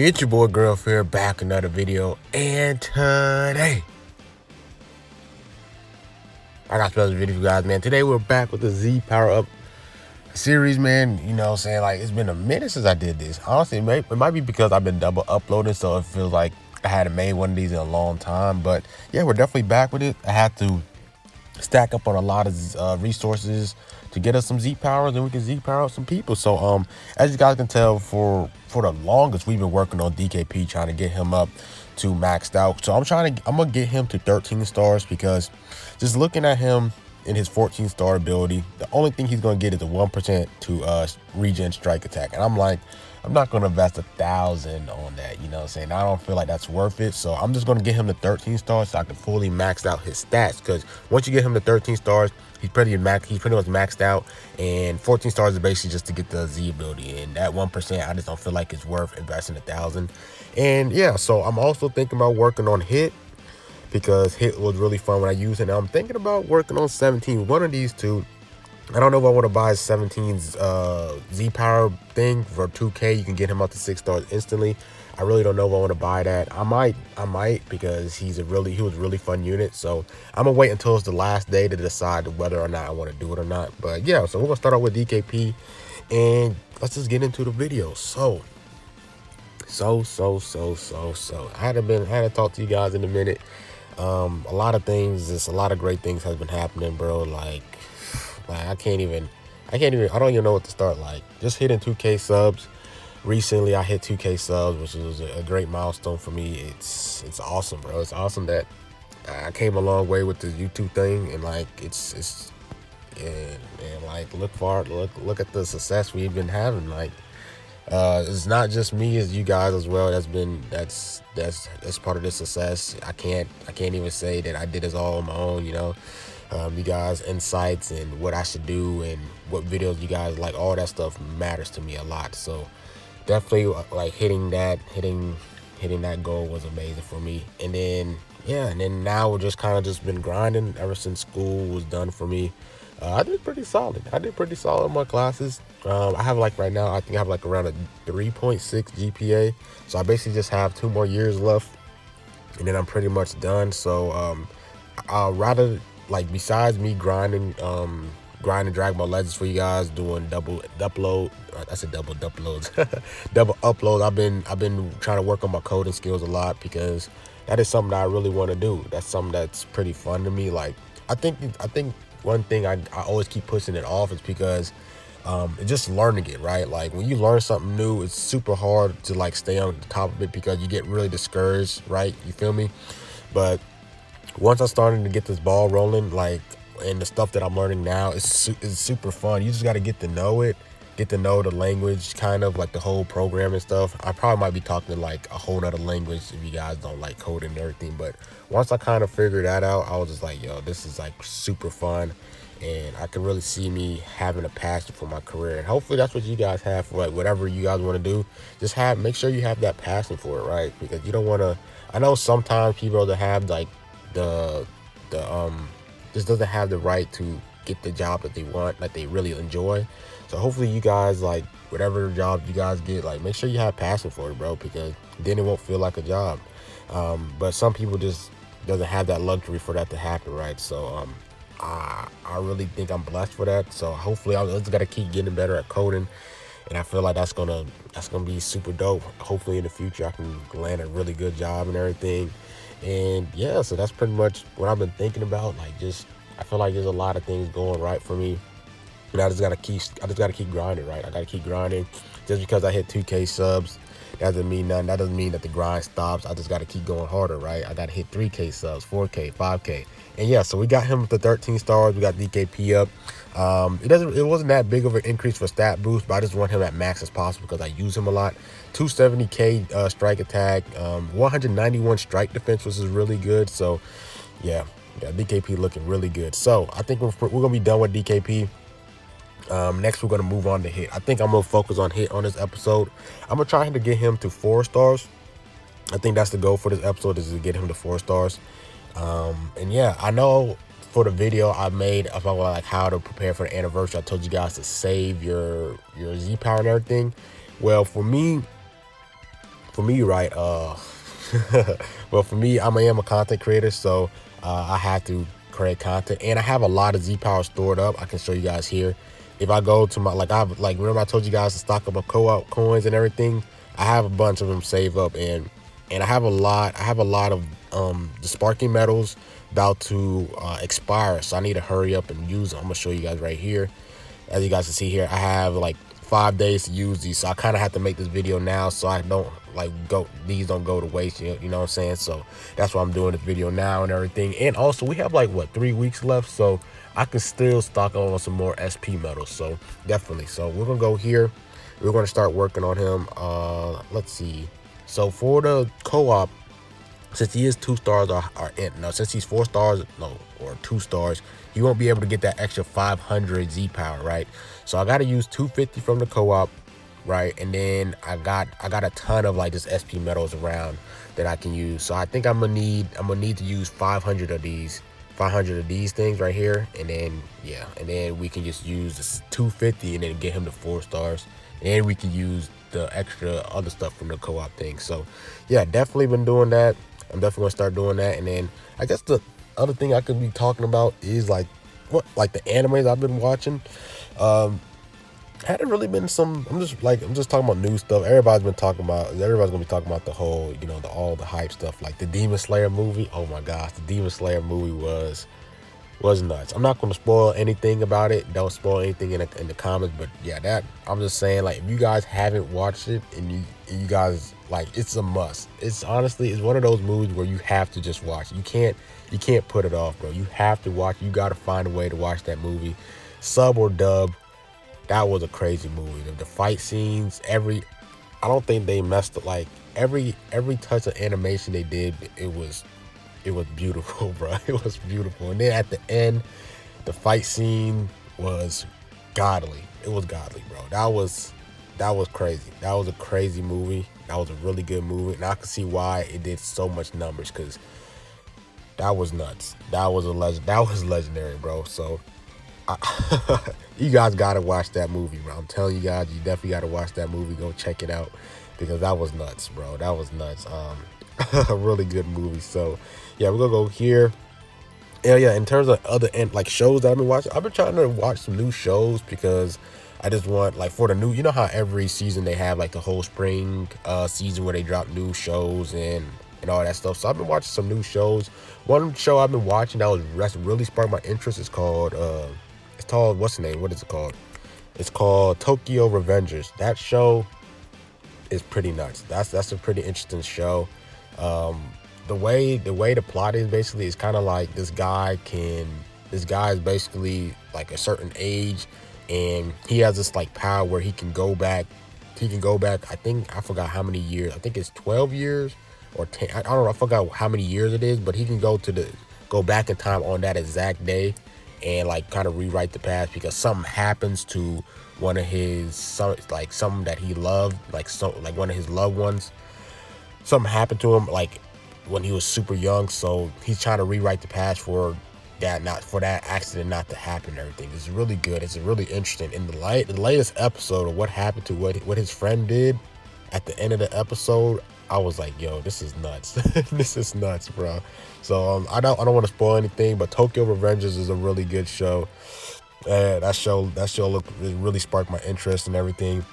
It's your boy Greenruff here, back another video, and today I got a special video for you guys, man. Today we're back with the Z Power Up series, man. You know what I'm saying? Like, it's been a minute since I did this. Honestly, it might be because I've been double uploading, so it feels like I hadn't made one of these in a long time. But yeah, we're definitely back with it. I had to stack up on a lot of resources to get us some Z powers, and we can Z power out some people. So as you guys can tell, for the longest we've been working on DKP, trying to get him up to maxed out. So I'm gonna get him to 13 stars, because just looking at him in his 14 star ability, the only thing he's gonna get is a 1% to regen strike attack, and I'm like, I'm not gonna invest 1,000 on that, you know what I'm saying? I don't feel like that's worth it. So I'm just gonna get him to 13 stars so I can fully max out his stats, because once you get him to 13 stars, he's pretty much maxed out, and 14 stars is basically just to get the Z ability, and that 1% I just don't feel like it's worth investing 1,000. And yeah, so I'm also thinking about working on hit, because hit was really fun when I used it. Now I'm thinking about working on 17, one of these two. I don't know if I want to buy 17's Z power thing for 2K. You can get him up to 6 stars instantly. I really don't know if I want to buy that. I might, because he was a really fun unit. So I'm gonna wait until it's the last day to decide whether or not I want to do it or not. But yeah, so we're gonna start out with DKP, and let's just get into the video. So I hadn't talked to you guys in a minute. A lot of great things has been happening, bro. Like I don't even know what to start. Like, just hitting 2K subs. Recently I hit 2K subs, which was a great milestone for me. It's awesome, bro. It's awesome that I came a long way with the YouTube thing, and like like look at the success we've been having. Like, it's not just me, it's you guys as well. That's part of the success. I can't even say that I did this all on my own, you know. You guys' insights and what I should do and what videos you guys like, all that stuff matters to me a lot. So definitely, like, hitting that goal was amazing for me. And then now we're just kind of just been grinding ever since school was done for me. I did pretty solid. In my classes. I have, like, right now, I think I have like around a 3.6 GPA. So I basically just have 2 more years left, and then I'm pretty much done. So I'll rather, like, besides me grinding Dragon Ball Legends for you guys, doing double uploads. Double uploads. I've been trying to work on my coding skills a lot, because that is something that I really want to do. That's something that's pretty fun to me. Like, I think one thing I always keep pushing it off is because it's just learning it, right? Like, when you learn something new, it's super hard to, like, stay on the top of it, because you get really discouraged, right? You feel me? But once I'm starting to get this ball rolling, like, and the stuff that I'm learning now is super fun. You just got to get to know it, get to know the language, kind of like the whole program and stuff. I probably might be talking like a whole nother language if you guys don't like coding and everything. But once I kind of figured that out, I was just like, yo, this is like super fun. And I can really see me having a passion for my career. And hopefully that's what you guys have for, like, whatever you guys want to do. Just make sure you have that passion for it, right? Because you don't want to, I know sometimes people that have, like, just doesn't have the right to get the job that they want, that they really enjoy. So hopefully you guys, like, whatever job you guys get, like, make sure you have passion for it, bro, because then it won't feel like a job. But some people just doesn't have that luxury for that to happen, right? So I really think I'm blessed for that. So hopefully I just gotta keep getting better at coding, and I feel like that's gonna be super dope. Hopefully in the future I can land a really good job and everything. And yeah, so that's pretty much what I've been thinking about. Like, I feel like there's a lot of things going right for me, and I just gotta keep grinding, right? I gotta keep grinding. Just because I hit 2K subs doesn't mean nothing. That doesn't mean that the grind stops. I just gotta keep going harder, right? I gotta hit 3K subs, 4K, 5K. And yeah, so we got him with the 13 stars. We got DKP up. It wasn't that big of an increase for stat boost, but I just want him at max as possible because I use him a lot. 270k strike attack, 191 strike defense, which is really good. So yeah, DKP looking really good. So I think we're gonna be done with DKP. Next we're gonna move on to hit. I think I'm gonna focus on hit on this episode. I'm gonna try to get him to 4 stars. I think that's the goal for this episode, is to get him to 4 stars. And yeah, I know for the video I made about, like, how to prepare for the anniversary, I told you guys to save your Z power and everything. Well, for me, for me, right, well, for me, I am a content creator, so I have to create content, and I have a lot of Z Power stored up. I can show you guys here. If I go to my, remember I told you guys to stock up my co-op coins and everything. I have a bunch of them saved up, and I have a lot. I have a lot of the sparking metals about to expire, so I need to hurry up and use them. I'm gonna show you guys right here. As you guys can see here, I have like 5 days to use these, so I kind of have to make this video now so I don't these don't go to waste, you know what I'm saying? So that's why I'm doing this video now and everything. And also we have like what, 3 weeks left, so I can still stock on some more SP metals. So definitely, so we're gonna go here, we're gonna start working on him. Let's see, so for the co-op, since he is 2 stars are in, no, since he's 4 stars, no, or 2 stars, you won't be able to get that extra 500 Z power, right? So I got to use 250 from the co-op, right? And then I got a ton of like just SP metals around that I can use. So I think I'm gonna need to use 500 of these things right here, and then yeah, and then we can just use this 250 and then get him to 4 stars, and we can use the extra other stuff from the co-op thing. So yeah, definitely been doing that. I'm definitely gonna start doing that. And then I guess the other thing I could be talking about is like the animes I've been watching. Hadn't really been some. I'm just talking about new stuff. Everybody's gonna be talking about the whole, all the hype stuff, like the Demon Slayer movie. Oh my gosh, the Demon Slayer movie was nuts. I'm not gonna spoil anything about it. Don't spoil anything in the comments. But yeah, that I'm just saying, like, if you guys haven't watched it and you guys, like, it's a must. It's one of those movies where you have to just watch it. You can't put it off, bro. You have to watch. You got to find a way to watch that movie, sub or dub. That was a crazy movie. The fight scenes, I don't think they messed up. Like every touch of animation they did, it was beautiful, bro. It was beautiful. And then at the end, the fight scene was godly. It was godly, bro. That was crazy. That was a crazy movie. That was a really good movie, and I can see why it did so much numbers, because that was nuts. That was legendary, bro. So you guys gotta watch that movie, bro. I'm telling you guys, you definitely gotta watch that movie. Go check it out, because that was nuts, bro. That was nuts. A really good movie. So yeah, we're gonna go here. Yeah, in terms of other shows that I've been watching, I've been trying to watch some new shows, because I just want, like, for the new, how every season they have like the whole spring season where they drop new shows and all that stuff. So I've been watching some new shows. One show I've been watching that's really sparked my interest is called what's the name? What is it called? It's called Tokyo Revengers. That show is pretty nuts. That's a pretty interesting show. The way the plot is basically, it's kind of like this guy is basically like a certain age, and he has this like power where he can go back. I forgot how many years. I think it's 12 years or 10. I don't know. I forgot how many years it is, but he can go back in time on that exact day and like kind of rewrite the past, because something happens to one of something that he loved, like one of his loved ones. Something happened to him like when he was super young, so he's trying to rewrite the past for that accident not to happen and everything. It's really good. It's really interesting. In the latest episode of what happened to what his friend did at the end of the episode, I was like, yo, this is nuts. This is nuts, bro. So I don't want to spoil anything, but Tokyo Revengers is a really good show. That show really sparked my interest and everything.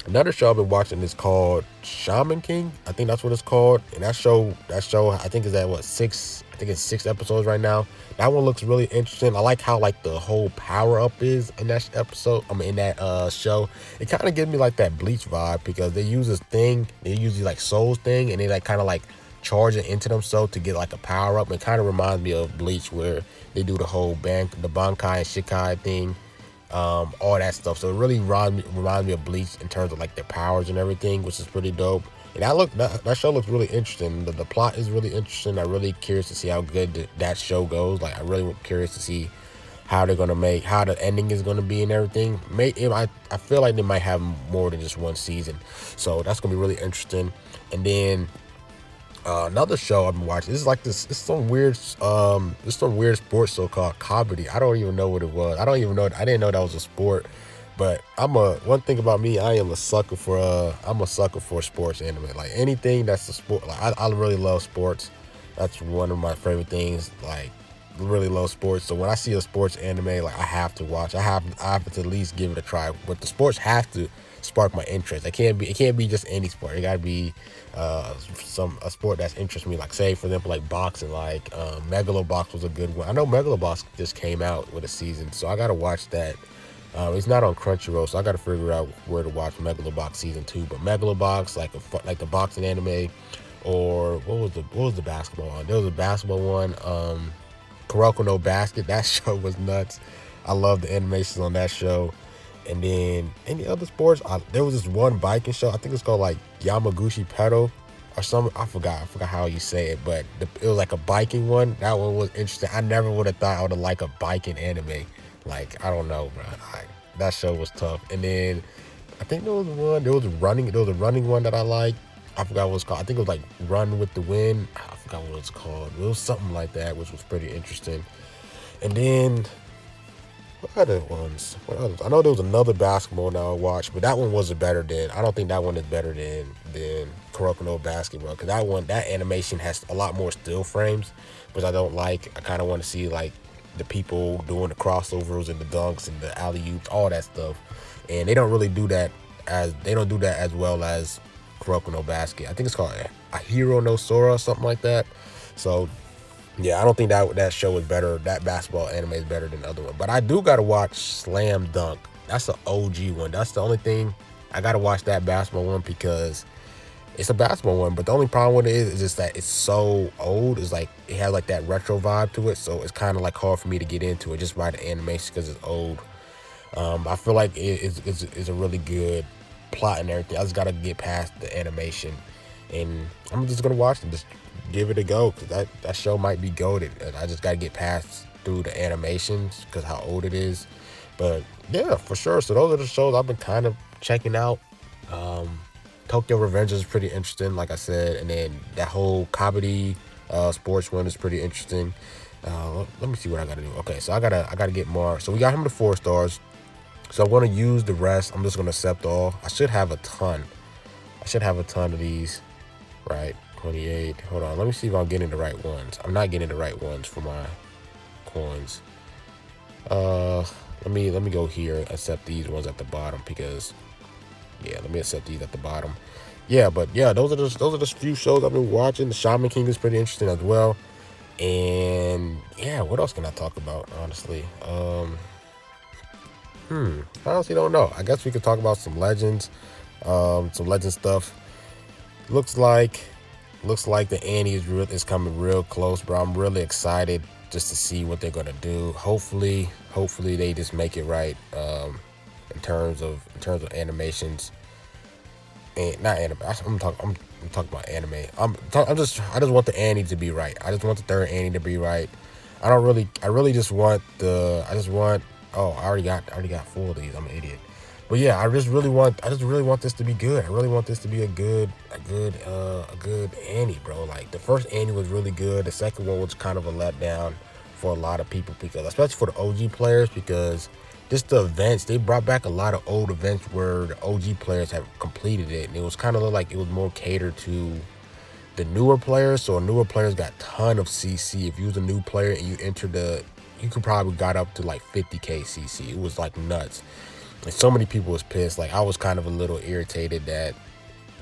Another show I've been watching is called Shaman King. I think that's what it's called. And that show I think is at 6. I think it's 6 episodes right now. That one looks really interesting. I like how like the whole power up is in that episode. In that show. It kind of gives me like that Bleach vibe, because they use this thing. They use the like souls thing, and they like kind of like charge it into themselves to get like a power up. It kind of reminds me of Bleach, where they do the whole the Bankai and Shikai thing. All that stuff. So it really reminds me of Bleach in terms of like their powers and everything, which is pretty dope. And that show looks really interesting. The plot is really interesting. I'm really curious to see how good that show goes. Like, I'm really curious to see how they're gonna how the ending is gonna be and everything. I feel like they might have more than just one season, so that's gonna be really interesting. And then another show I've been watching. It's some weird sports show called Kabaddi. I don't even know what it was. I didn't know that was a sport. But one thing about me, I am a sucker for I'm a sucker for sports anime. Like anything that's a sport. Like I really love sports. That's one of my favorite things. Like really love sports. So when I see a sports anime, like I have to watch. I have to at least give it a try. But the sports have to spark my interest. It can't be just any sport. It gotta be a sport that's interests me. Like say for example like boxing. Like Megalobox was a good one. I know Megalobox just came out with a season, so I gotta watch that. It's not on Crunchyroll, so I got to figure out where to watch Megalobox season 2. But Megalobox, like the boxing anime, or what was the basketball one? There was a basketball one. Kuroko no Basket. That show was nuts. I love the animations on that show. And then any other sports? There was this one biking show. I think it's called like Yamaguchi Pedal or something. I forgot how you say it, but it was like a biking one. That one was interesting. I never would have thought I would have liked a biking anime. Like I don't know, bro. That show was tough. And then I think there was a running one that I liked. I forgot what it's called. I think it was like Run with the Wind. I forgot what it's called. It was something like that, which was pretty interesting. And then what other ones? What others? I know there was another basketball that I watched, but that one wasn't better than. I don't think that one is better than Kuroko no Basketball, because that animation has a lot more still frames, which I don't like. I kind of want to see like the people doing the crossovers and the dunks and the alley-oops, all that stuff, and they don't do that as well as Kuroko no Basket. I think it's called A Hero no Sora, something like that. So yeah, I don't think that show is better. That basketball anime is better than the other one. But I do gotta watch Slam Dunk. That's the OG one. That's the only thing I gotta watch, that basketball one, because it's a basketball one. But the only problem with it is just that it's so old. It's like it has like that retro vibe to it, so it's kind of like hard for me to get into it just by the animation because it's old. I feel like it's a really good plot and everything. I just gotta get past the animation, and I'm just gonna watch it. Just give it a go, because that show might be goated. I just gotta get past through the animations because how old it is. But yeah, for sure. So those are the shows I've been kind of checking out. Tokyo Revengers is pretty interesting, like I said, and then that whole comedy sports one is pretty interesting. Let me see what I gotta do. Okay, so I gotta get more. So we got him to 4 stars. So I'm gonna use the rest. I'm just gonna accept all. I should have a ton of these, right? 28. Hold on. Let me see if I'm getting the right ones. I'm not getting the right ones for my coins. Let me go here and accept these ones at the bottom, because yeah, let me accept these at the bottom. Yeah, but yeah, those are the few shows I've been watching. The Shaman King is pretty interesting as well. And yeah, what else can I talk about, honestly? I honestly don't know. I guess we could talk about some legends, some legend stuff. Looks like the Annie is coming real close, bro. I'm really excited just to see what they're gonna do. Hopefully they just make it right in terms of animations. And not anime. I'm talking about anime. I just want the Annie to be right. I just want the third Annie to be right. I really just want oh, I already got 4 of these. I'm an idiot. But yeah, I just really want this to be good. I really want this to be a good Annie, bro. Like the first Annie was really good. The second one was kind of a letdown for a lot of people, because especially for the OG players, because just the events, they brought back a lot of old events where the OG players have completed it, and it was kind of like it was more catered to the newer players. So newer players got ton of CC. If you was a new player and you entered you could probably got up to like 50k CC. It was like nuts. And so many people was pissed. Like I was kind of a little irritated that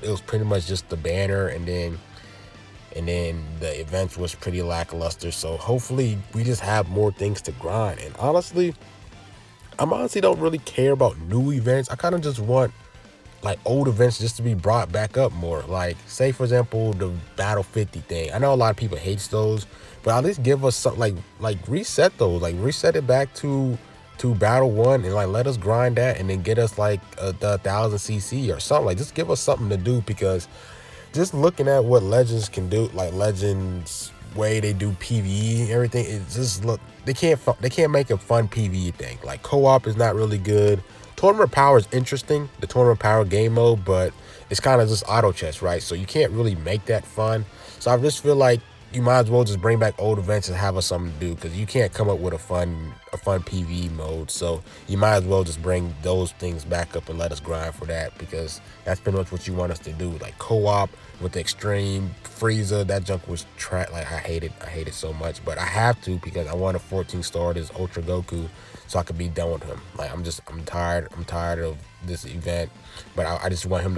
it was pretty much just the banner, and then the events was pretty lackluster. So hopefully we just have more things to grind. And honestly, I honestly don't really care about new events. I kind of just want like old events just to be brought back up more. Like say for example the Battle 50 thing. I know a lot of people hate those, but at least give us something like reset those. Like reset it back to Battle 1 and like let us grind that, and then get us like the 1000 CC or something. Like just give us something to do, because just looking at what Legends can do, like Legends way they do PvE and everything, it just they can't make a fun PvE thing. Like co-op is not really good. Tournament power is interesting, the tournament power game mode, but it's kind of just auto chess, right? So you can't really make that fun. So I just feel like you might as well just bring back old events and have us something to do, because you can't come up with a fun PvE mode. So you might as well just bring those things back up and let us grind for that, because that's pretty much what you want us to do. Like co-op with the extreme Frieza, that junk was like I hate it so much, but I have to, because I want a 14 star this Ultra Goku so I could be done with him. Like I'm tired of this event, but I just want him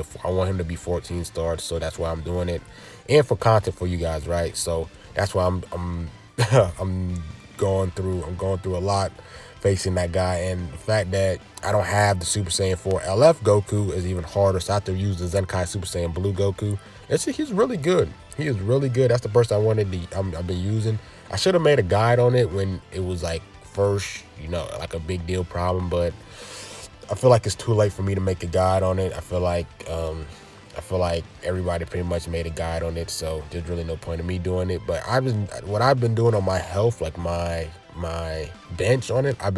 to be 14 stars, so that's why I'm doing it, and for content for you guys, right? So that's why I'm I'm going through a lot facing that guy, and the fact that I don't have the Super Saiyan 4 LF Goku is even harder. So I have to use the Zenkai Super Saiyan Blue Goku. He's really good. He is really good. That's the person I've been using. I should have made a guide on it when it was like first, like a big deal problem, but I feel like it's too late for me to make a guide on it. I feel like everybody pretty much made a guide on it, so there's really no point in me doing it. But what I've been doing on my health, like my bench on it, I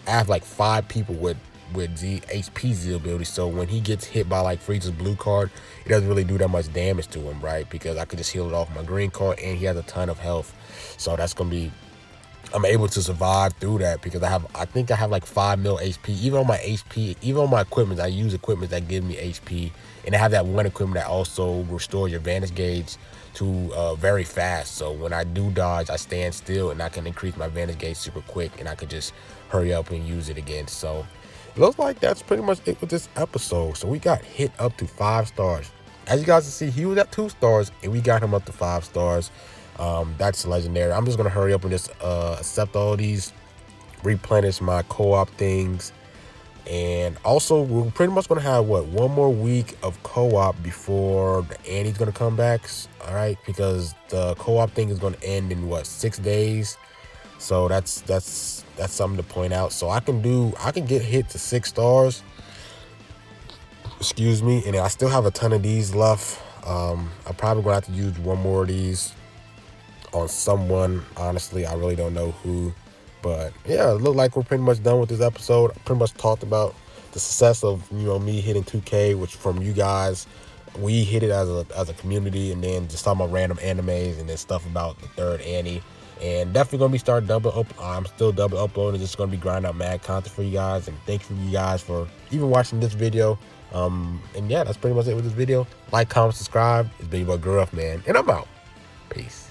have like 5 people with HP Z ability, so when he gets hit by like Frieza's blue card, it doesn't really do that much damage to him, right? Because I could just heal it off my green card, and he has a ton of health, so I'm able to survive through that, because I think I have like 5 mil HP. Even on my equipment, I use equipment that give me HP, and I have that one equipment that also restores your vantage gauge to very fast. So when I do dodge, I stand still, and I can increase my vantage gauge super quick, and I could just hurry up and use it again. So it looks like that's pretty much it with this episode. So we got hit up to 5 stars. As you guys can see, he was at 2 stars, and we got him up to 5 stars. That's legendary. I'm just gonna hurry up and just accept all these, replenish my co-op things, and also we're pretty much gonna have one more week of co-op before the Annie's gonna come back. All right, because the co-op thing is gonna end in 6 days, so that's something to point out. So I can get hit to 6 stars, excuse me, and I still have a ton of these left. I'm probably gonna have to use one more of these on someone. Honestly, I really don't know who, but yeah, it looked like we're pretty much done with this episode. I pretty much talked about the success of me hitting 2K, which from you guys, we hit it as a community, and then just talking about random animes, and then stuff about the third Annie, and definitely gonna be I'm still double uploading. Just gonna be grinding out mad content for you guys, and thank you guys for even watching this video. And yeah, that's pretty much it with this video. Like, comment, subscribe. It's been your boy Greenruff, man, and I'm out. Peace.